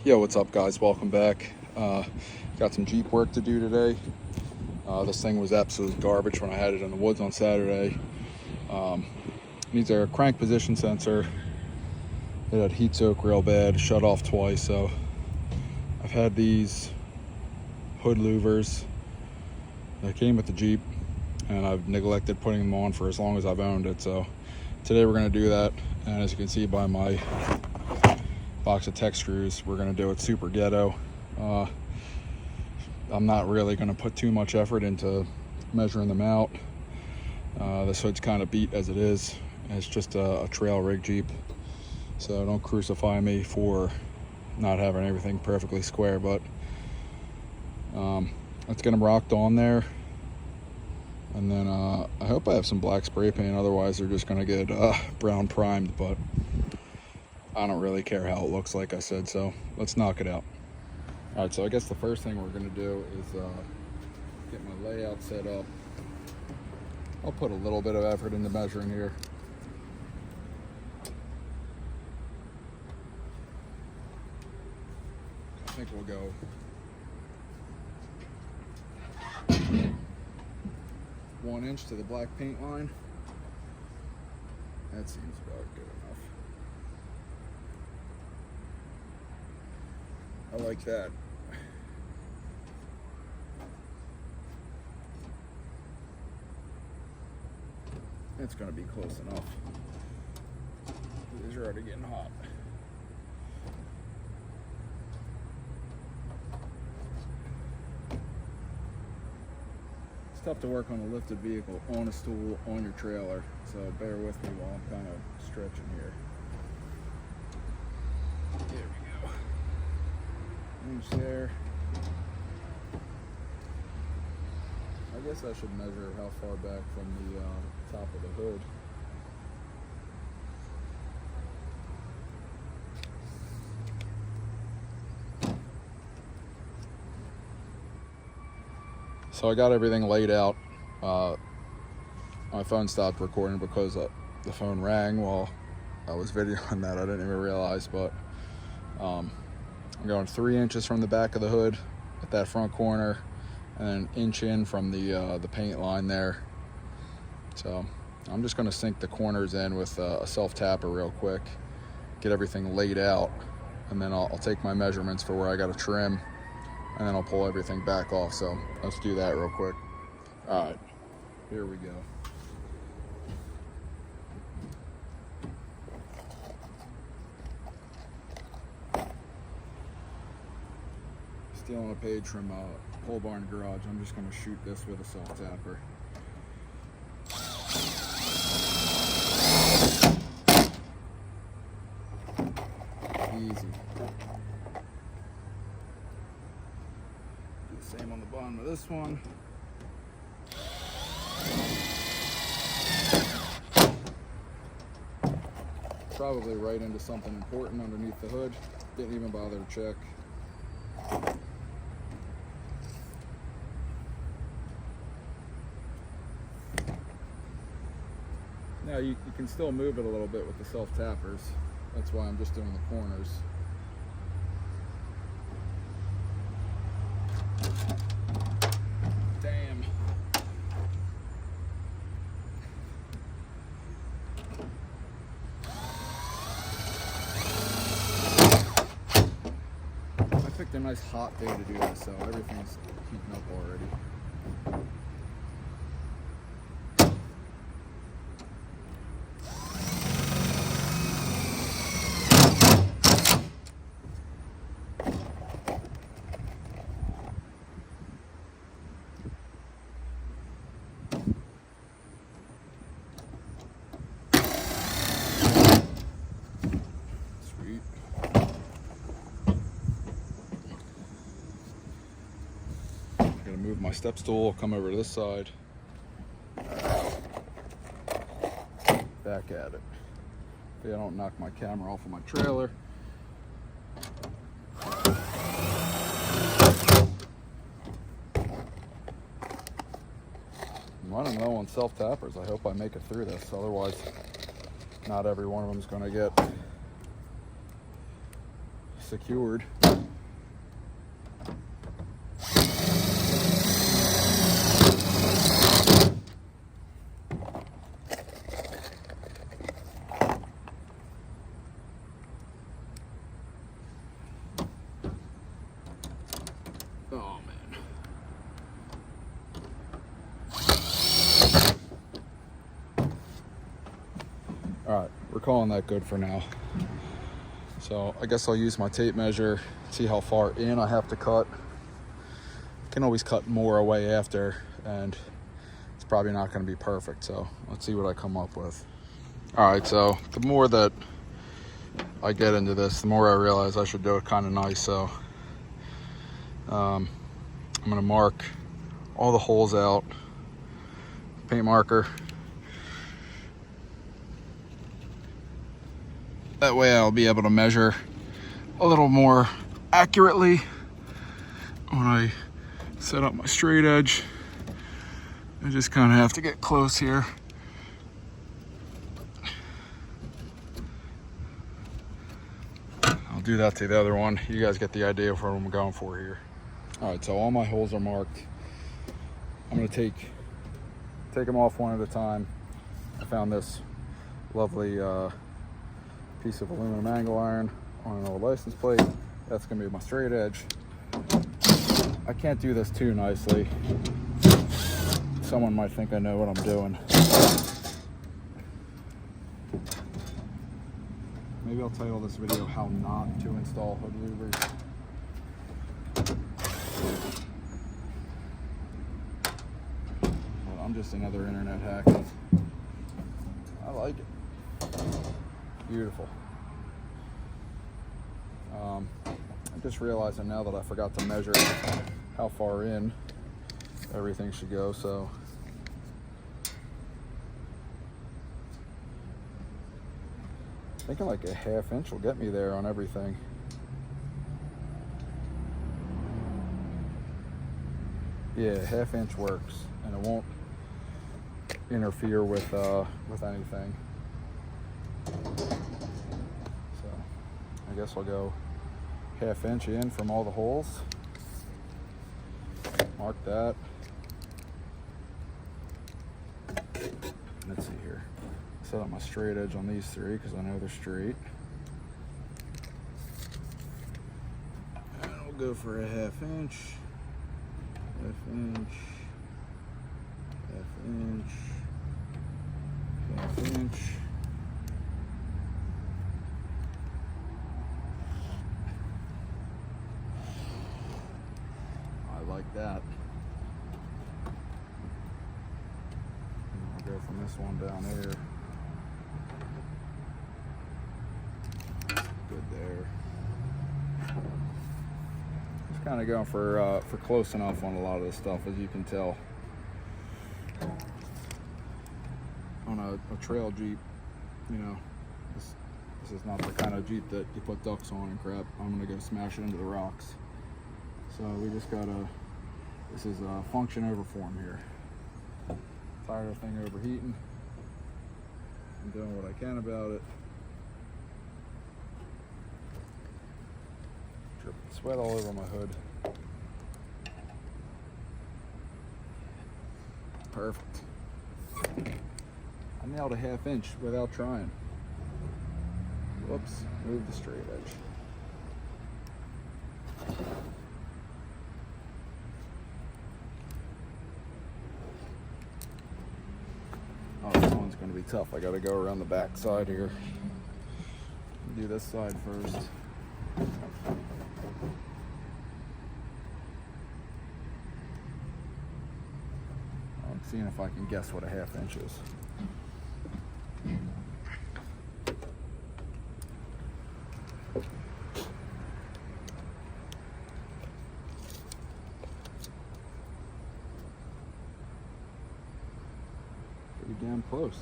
Yo, what's up guys? Welcome back. Got some Jeep work to do today. This thing was absolute garbage when I had it in the woods on Saturday. Needs a crank position sensor. It had heat soak real bad, shut off twice. So I've had these hood louvers that came with the Jeep, and I've neglected putting them on for as long as I've owned it. So today we're going to do that, and as you can see by my box of tech screws, we're going to do it super ghetto. I'm not really going to put too much effort into measuring them out. This hood's kind of beat as it is. It's just a trail rig Jeep, so don't crucify me for not having everything perfectly square, but let's get them rocked on there. And then I hope I have some black spray paint, otherwise they're just going to get brown primed, but I don't really care how it looks, like I said, so let's knock it out. All right, so I guess the first thing we're going to do is get my layout set up. I'll put a little bit of effort into measuring here. I think we'll go 1 inch to the black paint line. That seems about good enough. I like that. It's going to be close enough. These are already getting hot. It's tough to work on a lifted vehicle on a stool on your trailer, so bear with me while I'm kind of stretching here. There we go. Inch there. I guess I should measure how far back from the top of the hood. So I got everything laid out. My phone stopped recording because the phone rang while I was videoing that. I didn't even realize, but I'm going 3 inches from the back of the hood at that front corner, and then an inch in from the paint line there. So I'm just going to sink the corners in with a self-tapper real quick, get everything laid out, and then I'll take my measurements for where I got to trim, and then I'll pull everything back off. So let's do that real quick. All right, here we go. Stealing a page from Pole Barn Garage, I'm just going to shoot this with a self-tapper. Easy. Do the same on the bottom of this one. Probably right into something important underneath the hood. Didn't even bother to check. Now you can still move it a little bit with the self-tappers. That's why I'm just doing the corners. Damn. I picked a nice hot day to do this, so everything's heating up already. Move my step stool, come over to this side, back at it. I don't knock my camera off of my trailer. I'm running low on self-tappers. I hope I make it through this, otherwise not every one of them is going to get secured. Oh man. All right, we're calling that good for now. So I guess I'll use my tape measure, see how far in I have to cut. Can always cut more away after, and it's probably not going to be perfect. So let's see what I come up with. All right, so the more that I get into this, the more I realize I should do it kind of nice. So I'm going to mark all the holes out, paint marker. That way I'll be able to measure a little more accurately when I set up my straight edge. I just kind of have to get close here. I'll do that to the other one. You guys get the idea of what I'm going for here. All right, so all my holes are marked. I'm gonna take them off one at a time. I found this lovely piece of aluminum angle iron on an old license plate. That's gonna be my straight edge. I can't do this too nicely. Someone might think I know what I'm doing. Maybe I'll title this video how not to install hood louvers. Well, I'm just another internet hack. I like it. Beautiful. I'm just realizing now that I forgot to measure how far in everything should go, so thinking like a ½ inch will get me there on everything. Yeah, ½ inch works, and it won't interfere with anything. So I guess I'll go ½ inch in from all the holes. Mark that. Let's see here. Set up my straight edge on these three because I know they're straight. And I'll go for a ½ inch, ½ inch, ½ inch, ½ inch. I like that. And I'll go from this one down here. Good there. Just kind of going for close enough on a lot of this stuff, as you can tell. On a trail Jeep, you know, this is not the kind of Jeep that you put ducks on and crap. I'm gonna go smash it into the rocks. So we just gotta, this is a function over form here. Tired of the thing overheating. I'm doing what I can about it. Dripping sweat all over my hood. Perfect. I nailed a ½ inch without trying. Whoops, move the straight edge. Oh, this one's going to be tough. I got to go around the back side here. Do this side first. I'm seeing if I can guess what a ½ inch is. Pretty damn close.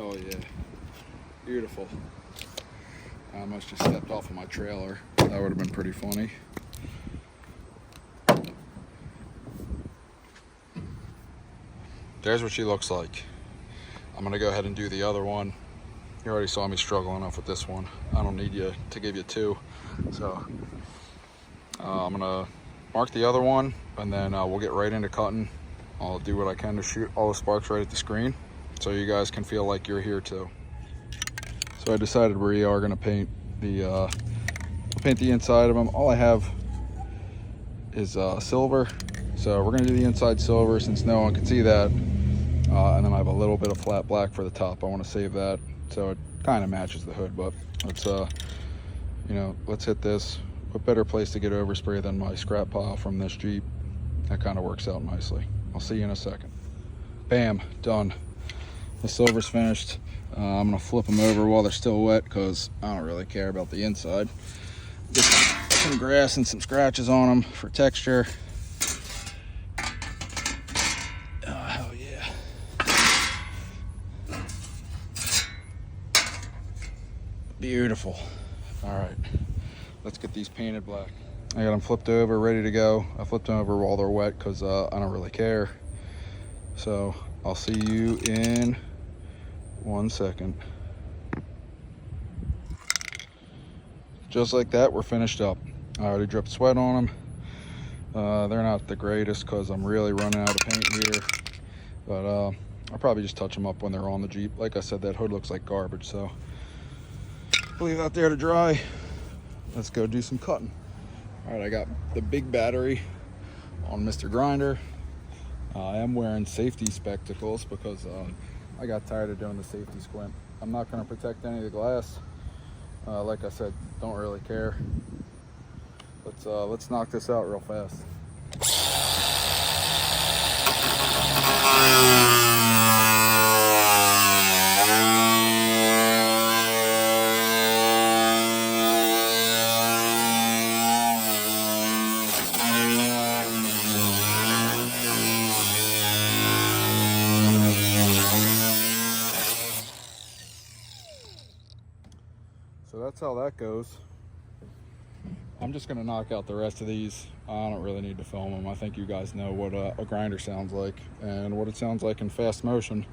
Oh yeah, beautiful. I almost just stepped off of my trailer. That would have been pretty funny. There's what she looks like. I'm gonna go ahead and do the other one. You already saw me struggle enough with this one. I don't need you to give you two. So I'm gonna mark the other one, and then we'll get right into cutting. I'll do what I can to shoot all the sparks right at the screen so you guys can feel like you're here too. So I decided we are gonna paint the inside of them. All I have is silver. So we're gonna do the inside silver since no one can see that. And then I have a little bit of flat black for the top. I wanna save that so it kind of matches the hood, but let's let's hit this. What better place to get overspray than my scrap pile from this Jeep? That kind of works out nicely. I'll see you in a second. Bam, done. The silver's finished. I'm gonna flip them over while they're still wet because I don't really care about the inside. Get some grass and some scratches on them for texture. Oh, hell yeah. Beautiful. All right, let's get these painted black. I got them flipped over, ready to go. I flipped them over while they're wet because I don't really care. So I'll see you in 1 second. Just like that, we're finished up. I already dripped sweat on them. They're not the greatest because I'm really running out of paint here. But I'll probably just touch them up when they're on the Jeep. Like I said, that hood looks like garbage, so leave that there to dry. Let's go do some cutting. All right, I got the big battery on Mr. Grinder. I am wearing safety spectacles because I got tired of doing the safety squint. I'm not going to protect any of the glass. Like I said, don't really care. Let's knock this out real fast. So that's how that goes. I'm just gonna knock out the rest of these. I don't really need to film them. I think you guys know what a grinder sounds like and what it sounds like in fast motion,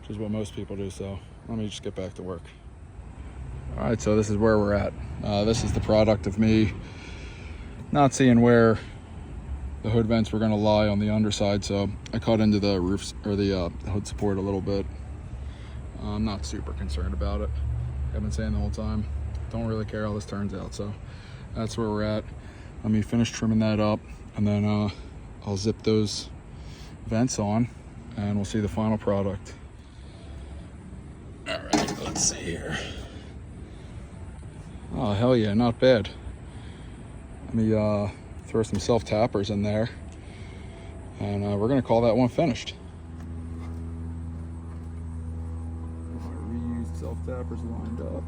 which is what most people do. So let me just get back to work. All right, so this is where we're at. This is the product of me not seeing where the hood vents were gonna lie on the underside. So I cut into the roofs or the hood support a little bit. I'm not super concerned about it. I've been saying the whole time, don't really care how this turns out. So that's where we're at. Let me finish trimming that up, and then I'll zip those vents on, and we'll see the final product. All right, let's see here. Oh, hell yeah, not bad. Let me throw some self-tappers in there, and we're gonna call that one finished. My reused self-tappers lined up.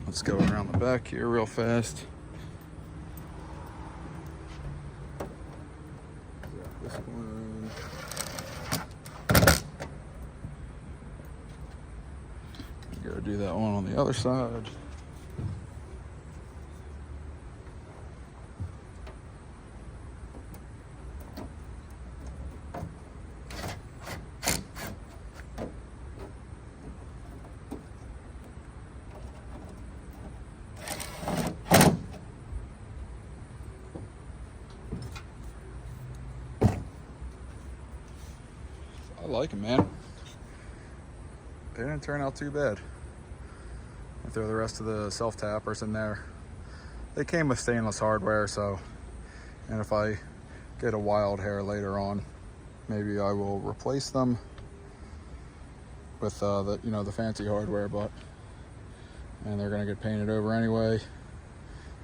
Let's go around the back here real fast. Got this one. Go do that one on the other side. I like them, man. They didn't turn out too bad. I throw the rest of the self-tappers in there. they came with stainless hardware, so, and if I get a wild hair later on, maybe I will replace them with the, you know, the fancy hardware, and they're gonna get painted over anyway.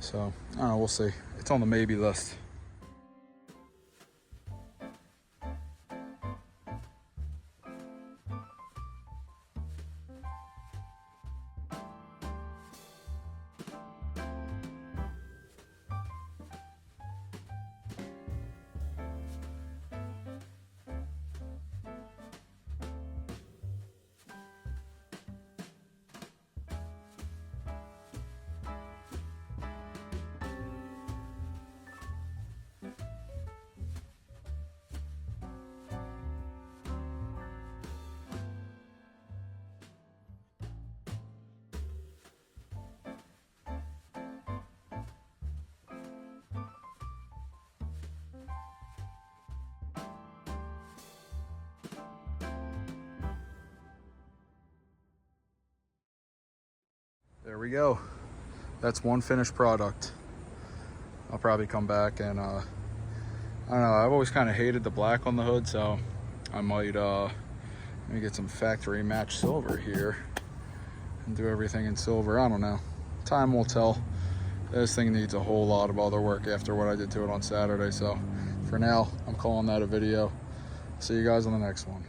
So I don't know, we'll see. It's on the maybe list. There we go. That's one finished product. I'll probably come back and I don't know, I've always kind of hated the black on the hood, so I might maybe get some factory match silver here and do everything in silver. I don't know. Time will tell. This thing needs a whole lot of other work after what I did to it on Saturday, so for now I'm calling that a video. See you guys on the next one.